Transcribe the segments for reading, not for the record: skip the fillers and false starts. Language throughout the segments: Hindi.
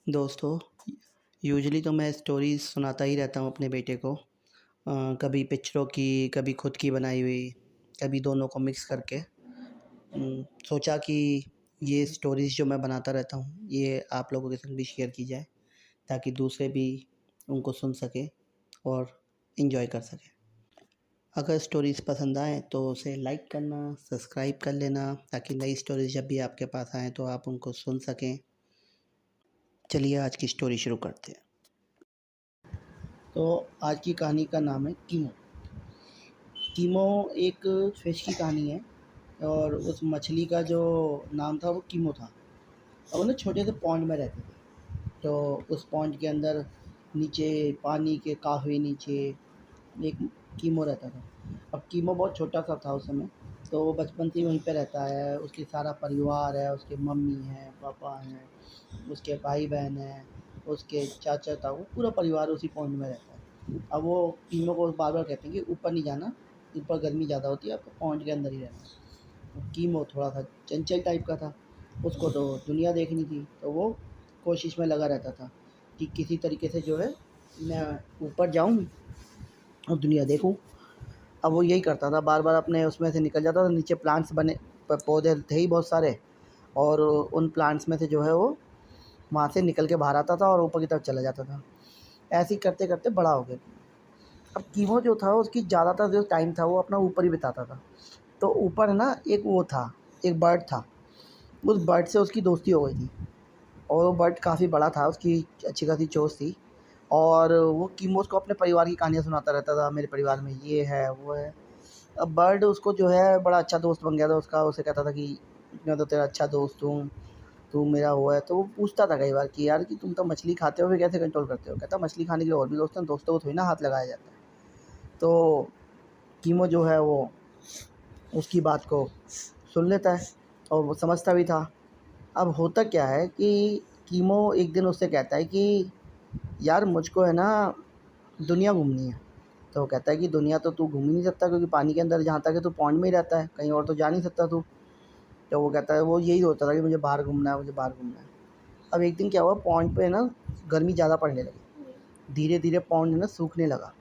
दोस्तों, यूजुअली तो मैं स्टोरीज़ सुनाता ही रहता हूँ अपने बेटे को। कभी पिक्चरों की, कभी खुद की बनाई हुई, कभी दोनों को मिक्स करके। सोचा कि ये स्टोरीज़ जो मैं बनाता रहता हूँ, ये आप लोगों के संग भी शेयर की जाए, ताकि दूसरे भी उनको सुन सकें और एन्जॉय कर सकें। अगर स्टोरीज़ पसंद आएँ तो उसे लाइक करना, सब्सक्राइब कर लेना, ताकि नई स्टोरीज़ जब भी आपके पास आएँ तो आप उनको सुन सकें। चलिए आज की स्टोरी शुरू करते हैं। तो आज की कहानी का नाम है कीमो। कीमो एक फ़िश की कहानी है और उस मछली का जो नाम था वो कीमो था। और वो ना छोटे से पॉन्ड में रहते थे। तो उस पॉन्ड के अंदर नीचे पानी के काफ़ी नीचे एक कीमो रहता था। अब कीमो बहुत छोटा-सा था उस समय, तो वो बचपन से ही वहीं पे रहता है। उसके सारा परिवार है, उसके मम्मी हैं, पापा हैं, उसके भाई-बहन हैं, उसके चाचा-ताऊ, पूरा परिवार उसी पॉन्ड में रहता है। अब वो कीमो को बार-बार कहते हैं कि ऊपर नहीं जाना, ऊपर गर्मी ज़्यादा होती है, आपको पॉन्ड के अंदर ही रहना है। कीमो थोड़ा-सा चंचल टाइप का था, उसको तो दुनिया देखनी थी, तो वो कोशिश में लगा रहता था कि किसी तरीके से जो है मैं ऊपर जाऊँ और दुनिया देखूँ। अब वो यही करता था, बार-बार अपने उसमें से निकल जाता था, नीचे प्लांट्स बने पौधे थे ही बहुत सारे, और उन प्लांट्स में से जो है वो वहाँ से निकल के बाहर आता था और ऊपर की तरफ चला जाता था। ऐसे ही करते-करते बड़ा हो गया। अब कीमो जो था उसकी ज़्यादातर जो टाइम था वो अपना ऊपर ही बिताता था। तो ऊपर ना एक वो था, एक बर्ड था, उस बर्ड से उसकी दोस्ती हो गई थी और वो बर्ड काफ़ी बड़ा था, उसकी अच्छी खासी चोंच थी और वो कीमो को अपने परिवार की कहानियाँ सुनाता रहता था, मेरे परिवार में ये है, वो है। अब बर्ड उसको जो है बड़ा अच्छा दोस्त बन गया था उसका, उसे कहता था कि मैं तो तेरा अच्छा दोस्त हूँ, तू मेरा वो है। तो वो पूछता था कई बार कि यार कि तुम तो मछली खाते हो, फिर कैसे कंट्रोल करते हो? कहता मछली खाने के लिए और भी दोस्त हैं, दोस्तों को थोड़ी ना हाथ लगाया जाता है। तो कीमो जो है वो उसकी बात को सुन लेता है और वो समझता भी था। अब होता क्या है कि कीमो एक दिन उससे कहता है कि यार मुझको है ना दुनिया घूमनी है। तो वो कहता है कि दुनिया तो तू घूम ही नहीं सकता, क्योंकि पानी के अंदर जहाँ तक है तू पॉन्ड में ही रहता है, कहीं और तो जा नहीं सकता तू। तो वो कहता है, वो यही सोचता था कि मुझे बाहर घूमना है, मुझे बाहर घूमना है। अब एक दिन क्या हुआ, पॉन्ड पे ना गर्मी ज़्यादा पड़ने लगी। धीरे-धीरे पॉन्ड ना सूखने लगा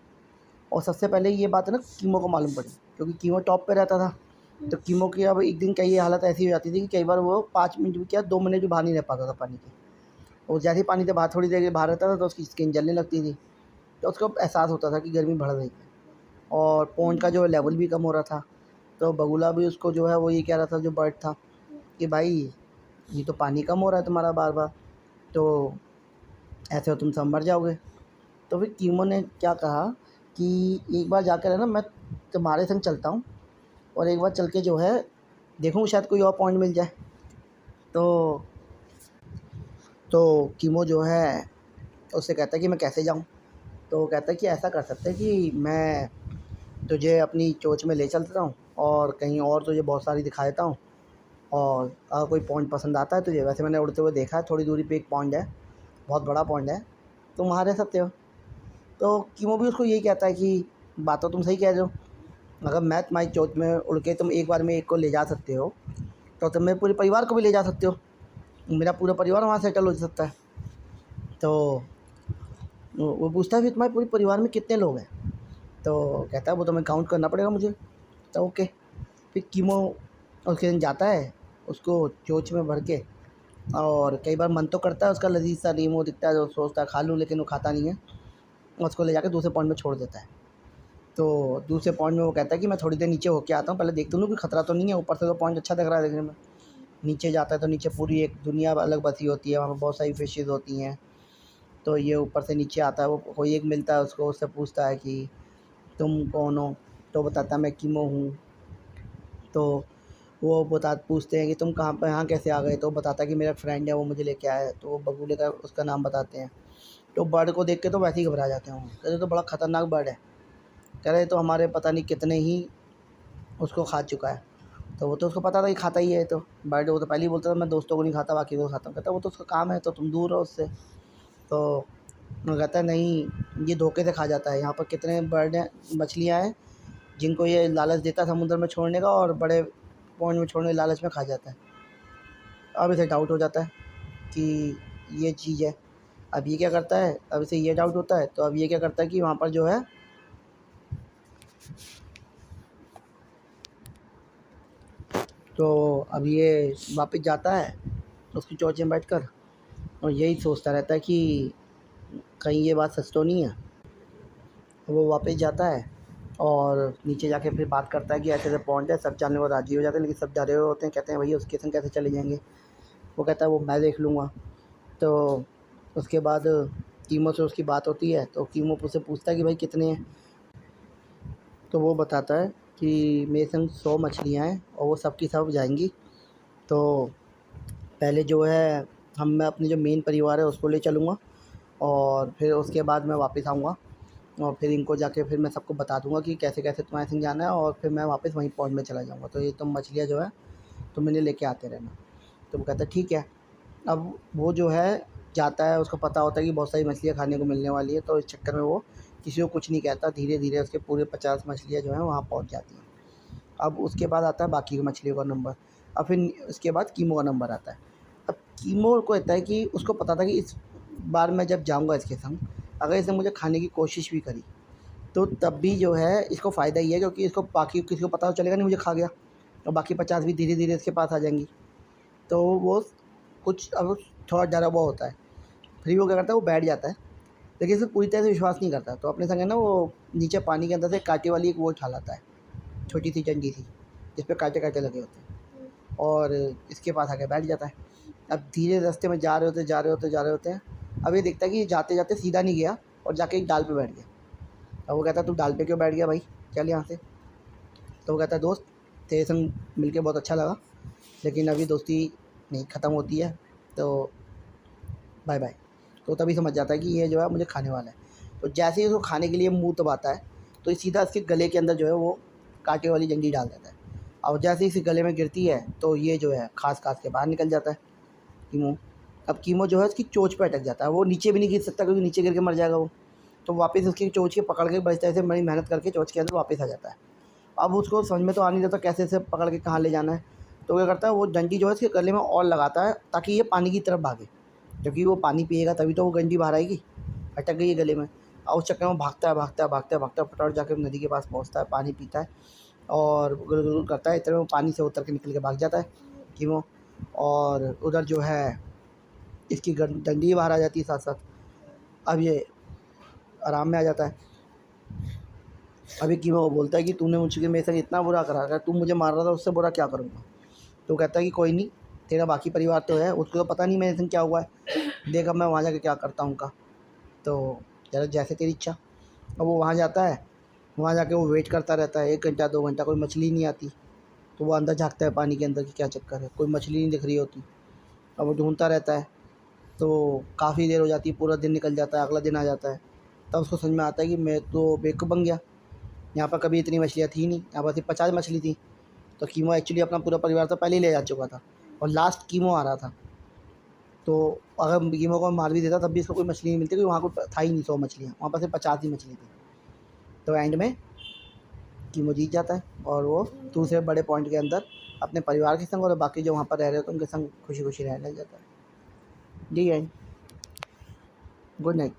और सबसे पहले ये बात है ना कीमो को मालूम पड़ी, क्योंकि कीमो टॉप पे रहता था। तो कीमो की अब एक दिन कई हालत ऐसी हो जाती थी कि कई बार वो 5 मिनट भी क्या 2 मिनट भी बाहर नहीं रह पाता था पानी के। और जैसे ही पानी से बाहर थोड़ी देर के लिए बाहर रहता था तो उसकी स्किन जलने लगती थी। तो उसको एहसास होता था कि गर्मी बढ़ रही है और पॉन्ड का जो लेवल भी कम हो रहा था। तो बगुला भी उसको जो है वो ये कह रहा था, जो बर्ड था, कि भाई ये तो पानी कम हो रहा है तुम्हारा बार-बार, तो ऐसे तो तुम सब मर जाओगे। तो फिर कीमो ने क्या कहा कि एक बार जाकर है ना मैं तुम्हारे संग चलता हूँ और एक बार चल के जो है देखूँ शायद कोई और पॉइंट मिल जाए। तो कीमो जो है उससे कहता है कि मैं कैसे जाऊँ? तो वो कहता है कि ऐसा कर सकते हैं कि मैं तुझे अपनी चोंच में ले चलता हूँ और कहीं और तुझे बहुत सारी दिखा देता हूँ, और अगर कोई पॉइंट पसंद आता है तुझे, वैसे मैंने उड़ते हुए देखा है, थोड़ी दूरी पे एक पॉन्ड है, बहुत बड़ा पॉन्ड है, तुम वहाँ रह सकते हो। तो कीमो भी उसको यही कहता है कि बात तो तुम सही कह रहे हो, अगर मैं तुम्हारी चोंच में उड़ के तुम एक बार में एक को ले जा सकते हो, तो तुम मेरे पूरे परिवार को भी ले जा सकते हो, मेरा पूरा परिवार वहाँ सेटल हो सकता है। तो वो पूछता है फिर तुम्हारे पूरे परिवार में कितने लोग हैं? तो कहता है वो तो मैं काउंट करना पड़ेगा मुझे। तो ओके। फिर कीमो उसके दिन जाता है, उसको चोंच में भर के, और कई बार मन तो करता है उसका लज़ीज़ सा नीमो दिखता है, जो सोचता है खा लूँ, लेकिन वो खाता नहीं है और उसको ले जाके दूसरे पॉइंट में छोड़ देता है। तो दूसरे पॉइंट में वो कहता है कि मैं थोड़ी देर नीचे होके आता हूँ, पहले देखता हूँ कोई खतरा तो नहीं है, ऊपर से तो पॉइंट अच्छा दिख रहा है देखने में। नीचे जाता है तो नीचे पूरी एक दुनिया अलग बसी होती है, वहाँ पे बहुत सारी फ़िशेज़ होती हैं। तो ये ऊपर से नीचे आता है, वो कोई एक मिलता है उसको, उससे पूछता है कि तुम कौन हो? तो बताता है मैं कीमो हूँ। तो वो पूछते हैं कि तुम कहाँ पे, यहाँ कैसे आ गए? तो बताता है कि मेरा फ्रेंड है, वो मुझे लेके आया है। तो वो बगुले का उसका नाम बताते हैं। तो बर्ड को देख के तो वैसे ही घबरा जाते हैं वो, कहते तो बड़ा ख़तरनाक बर्ड है, कह रहे तो हमारे पता नहीं कितने ही उसको खा चुका है। तो वो तो उसको पता था कि खाता ही है, तो बर्ड वो तो पहले ही बोलता था मैं दोस्तों को नहीं खाता, बाकी को खाता हूँ। कहता वो तो उसका काम है, तो तुम दूर रहो उससे। तो वो कहता है नहीं, ये धोखे से खा जाता है, यहाँ पर कितने बर्ड हैं, मछलियाँ हैं, जिनको ये लालच देता है समुद्र में छोड़ने का, और बड़े पॉन्ड में छोड़ने के लालच में खा जाता है। अब इसे डाउट हो जाता है कि ये चीज़ है। अब ये क्या करता है, अब इसे ये डाउट होता है, तो अब ये क्या करता है कि वहाँ पर जो है तो अब ये वापस जाता है उसकी चोंच में बैठकर और यही सोचता रहता है कि कहीं ये बात सच तो नहीं है। वो वापस जाता है और नीचे जाके फिर बात करता है कि ऐसे-ऐसे पॉइंट है, सब जाने को राज़ी हो जाते हैं, लेकिन सब डरे हुए होते हैं, कहते हैं भैया उसके संग कैसे चले जाएँगे? वो कहता है वो मैं देख लूँगा। तो उसके बाद कीमो से उसकी बात होती है, तो कीमो उससे पूछता है कि भाई कितने हैं? तो वो बताता है कि मेरे संग 100 मछलियाँ हैं और वो सब की सब जाएँगी। तो पहले जो है मैं अपने जो मेन परिवार है उसको ले चलूँगा और फिर उसके बाद मैं वापस आऊँगा और फिर इनको जाके फिर मैं सबको बता दूँगा कि कैसे-कैसे तुम्हारे संग जाना है और फिर मैं वापस वहीं पॉइंट में चला जाऊँगा। तो ये तुम मछलियाँ जो है तुम इन्हें लेके आते रहना। तो वो कहता है ठीक है। अब वो जो है जाता है, उसको पता होता है कि बहुत सारी मछलियाँ खाने को मिलने वाली है, तो इस चक्कर में वो किसी को कुछ नहीं कहता। धीरे-धीरे उसके पूरे 50 मछलियाँ जो हैं वहाँ पहुँच जाती हैं। अब उसके बाद आता है बाकी की मछलियों का नंबर। अब फिर उसके बाद कीमो का नंबर आता है। अब कीमो को कहता है कि उसको पता था कि इस बार मैं जब जाऊँगा इसके संग, अगर इसने मुझे खाने की कोशिश भी करी, तो तब भी जो है इसको फ़ायदा ही है, क्योंकि इसको बाकी किसी को पता तो चलेगा नहीं मुझे खा गया और बाकी 50 भी धीरे-धीरे इसके पास आ जाएँगी। तो वो कुछ अब थोड़ा डरा हुआ होता है। फिर वो क्या करता है, वो बैठ जाता है, लेकिन इसे पूरी तरह से विश्वास नहीं करता। तो अपने संग है ना वो नीचे पानी के अंदर से काँटे वाली एक वो उठा लाता है, छोटी-सी डंडी सी, जिस पे काँटे-काँटे लगे होते हैं और इसके पास आके बैठ जाता है। अब धीरे रास्ते में जा रहे होते हैं, जा रहे होते हैं, जा रहे होते हैं। अब ये देखता है कि जाते-जाते सीधा नहीं गया और जाके एक डाल पे बैठ गया। अब वो कहता है, "तू डाल पे क्यों बैठ गया भाई? चल यहाँ से।" तो वो कहता है, "दोस्त, तेरे संग मिलके बहुत अच्छा लगा, लेकिन अभी दोस्ती नहीं ख़त्म होती है, तो बाय बाय।" तो तभी समझ जाता है कि ये जो है मुझे खाने वाला है। तो जैसे ही उसको खाने के लिए मुँह दबाता है, तो ये सीधा इसके गले के अंदर जो है वो काँटे वाली डंडी डाल देता है और जैसे ही इसके गले में गिरती है, तो ये जो है खास-खास के बाहर निकल जाता है कीमो। अब कीमो जो है उसकी चोंच पे अटक जाता है, वो नीचे भी नहीं गिर सकता क्योंकि नीचे गिर के मर जाएगा वो। तो वापस उसकी चोंच के पकड़ के बड़ी तरह से बड़ी मेहनत करके चोंच के अंदर वापस आ जाता है। अब उसको समझ में तो आ नहीं रहता कैसे इसे पकड़ के कहाँ ले जाना है। तो क्या करता है, वो डंडी जो है इसके गले में और लगाता है ताकि ये पानी की तरफ भागे, क्योंकि वो पानी पिएगा तभी तो वो डंडी बाहर आएगी। अटक गई है गले में और उस चक्कर में भागता है, भागता है, भागता है, भागता है, फटाफट जाके नदी के पास पहुँचता है, पानी पीता है और गुल-गुल करता है। इतने में वो पानी से उतर के निकल के भाग जाता है कीमो और उधर जो है इसकी डंडी बाहर आ जाती है साथ-साथ। अब ये आराम में आ जाता है। अभी कीमो को बोलता है कि तूने मुझसे मेरे संग इतना बुरा करा, अगर तू मुझे मार रहा था उससे बुरा क्या करूँगा? तो कहता है कि कोई नहीं, तेरा बाकी परिवार तो है, उसको तो पता नहीं मेरे संग क्या हुआ है, देख अब मैं वहाँ जाके क्या करता हूँ उनका। तो चलो जैसे तेरी इच्छा। अब वो वहाँ जाता है, वहाँ जाके वो वेट करता रहता है 1 घंटा 2 घंटा, कोई मछली नहीं आती। तो वो अंदर झाँकता है पानी के अंदर कि क्या चक्कर है, कोई मछली नहीं दिख रही होती। अब वो ढूँढता रहता है, तो काफ़ी देर हो जाती है, पूरा दिन निकल जाता है, अगला दिन आ जाता है। तब उसको समझ में आता है कि मैं तो बेवकूफ़ बन गया, यहाँ पर कभी इतनी मछलियाँ थी नहीं, यहाँ पर सिर्फ 50 मछली थी। तो कीमो एक्चुअली अपना पूरा परिवार तो पहले ही ले जा चुका था और लास्ट कीमो आ रहा था। तो अगर कीमो को मार भी देता तब भी इसको कोई मछली नहीं मिलती, क्योंकि वहाँ कोई था ही नहीं 100 मछलियाँ, वहाँ पर सिर्फ 50 ही मछली थी। तो एंड में कीमो जीत जाता है और वो दूसरे बड़े पॉइंट के अंदर अपने परिवार के संग और बाकी जो वहाँ पर रह रहे होते हैं उनके संग खुशी-खुशी रहने लग जाता है। दी एंड। Good night.